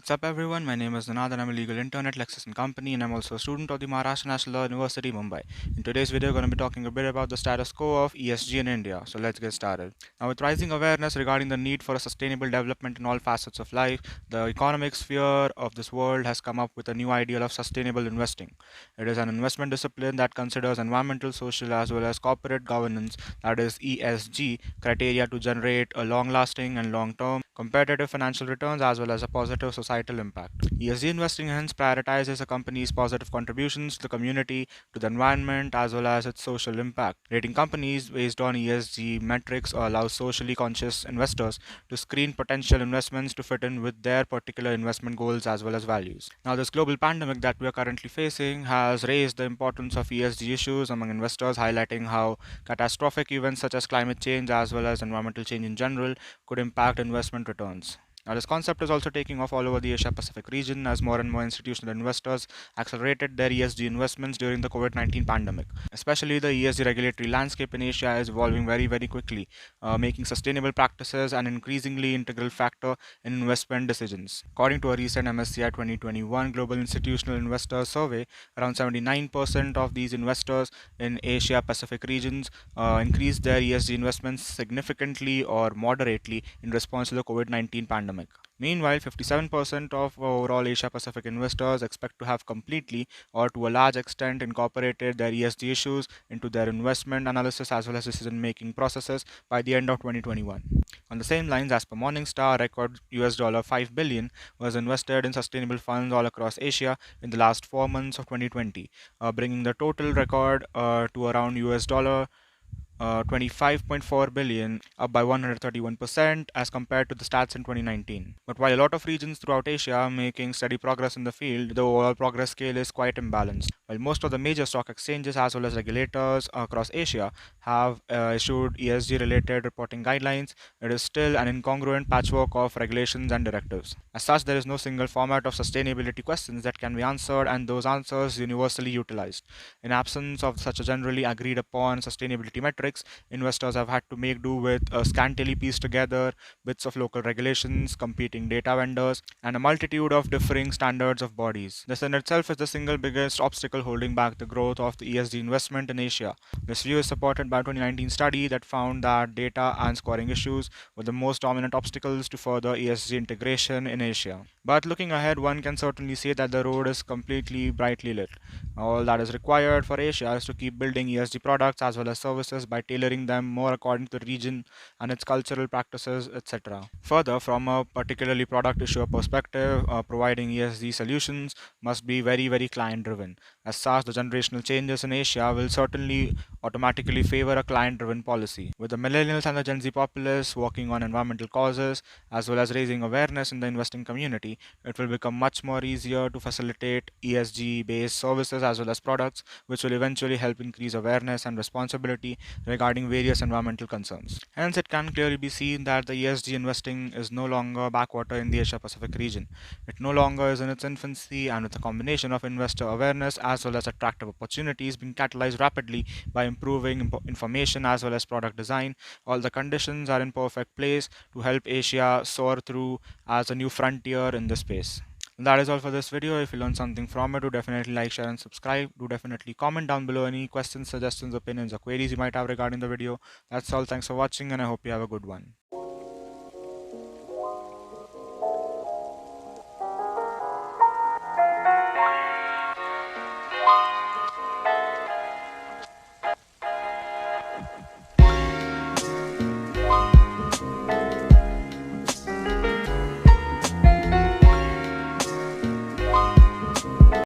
What's up everyone, my name is Nanad and I'm a legal intern at LEXIS and Company, and I'm also a student of the Maharashtra National Law University, Mumbai. In today's video, we're going to be talking a bit about the status quo of ESG in India, so let's get started. Now, with rising awareness regarding the need for a sustainable development in all facets of life, the economic sphere of this world has come up with a new ideal of sustainable investing. It is an investment discipline that considers environmental, social, as well as corporate governance, that is ESG, criteria to generate a long-lasting and long-term competitive financial returns as well as a positive societal impact. ESG investing hence prioritizes a company's positive contributions to the community, to the environment, as well as its social impact. Rating companies based on ESG metrics allows socially conscious investors to screen potential investments to fit in with their particular investment goals as well as values. Now, this global pandemic that we are currently facing has raised the importance of ESG issues among investors, highlighting how catastrophic events such as climate change as well as environmental change in general could impact investment returns. Now, this concept is also taking off all over the Asia Pacific region as more and more institutional investors accelerated their ESG investments during the COVID-19 pandemic. Especially the ESG regulatory landscape in Asia is evolving very quickly, making sustainable practices an increasingly integral factor in investment decisions. According to a recent MSCI 2021 Global Institutional Investors Survey, around 79% of these investors in Asia Pacific regions increased their ESG investments significantly or moderately in response to the COVID-19 pandemic. Meanwhile, 57% of overall Asia Pacific investors expect to have completely or to a large extent incorporated their ESG issues into their investment analysis as well as decision making processes by the end of 2021. On the same lines, as per Morningstar, a record $5 billion was invested in sustainable funds all across Asia in the last 4 months of 2020, bringing the total record to around $25.4 billion, up by 131% as compared to the stats in 2019. But while a lot of regions throughout Asia are making steady progress in the field, the overall progress scale is quite imbalanced. While most of the major stock exchanges as well as regulators across Asia have issued ESG related reporting guidelines, it is still an incongruent patchwork of regulations and directives. As such, there is no single format of sustainability questions that can be answered and those answers universally utilized. In absence of such a generally agreed upon sustainability metric, investors have had to make do with scantily pieced together bits of local regulations, competing data vendors, and a multitude of differing standards of bodies. This in itself is the single biggest obstacle holding back the growth of the ESG investment in Asia. This view is supported by a 2019 study that found that data and scoring issues were the most dominant obstacles to further ESG integration in Asia. But looking ahead, one can certainly say that the road is completely brightly lit. All that is required for Asia is to keep building ESG products as well as services by tailoring them more according to the region and its cultural practices, etc. Further, from a particularly product issuer perspective, providing ESG solutions must be very client driven. As such, the generational changes in Asia will certainly automatically favor a client driven policy. With the millennials and the Gen Z populace working on environmental causes as well as raising awareness in the investing community, it will become much more easier to facilitate ESG based services as well as products, which will eventually help increase awareness and responsibility regarding various environmental concerns. Hence, it can clearly be seen that the ESG investing is no longer backwater in the Asia Pacific region. It no longer is in its infancy, and with a combination of investor awareness as well as attractive opportunities being catalyzed rapidly by improving information as well as product design, all the conditions are in perfect place to help Asia soar through as a new frontier in this space. That is all for this video. If you learned something from it, do definitely like, share and subscribe. Do definitely comment down below any questions, suggestions, opinions or queries you might have regarding the video. That's all. Thanks for watching and I hope you have a good one.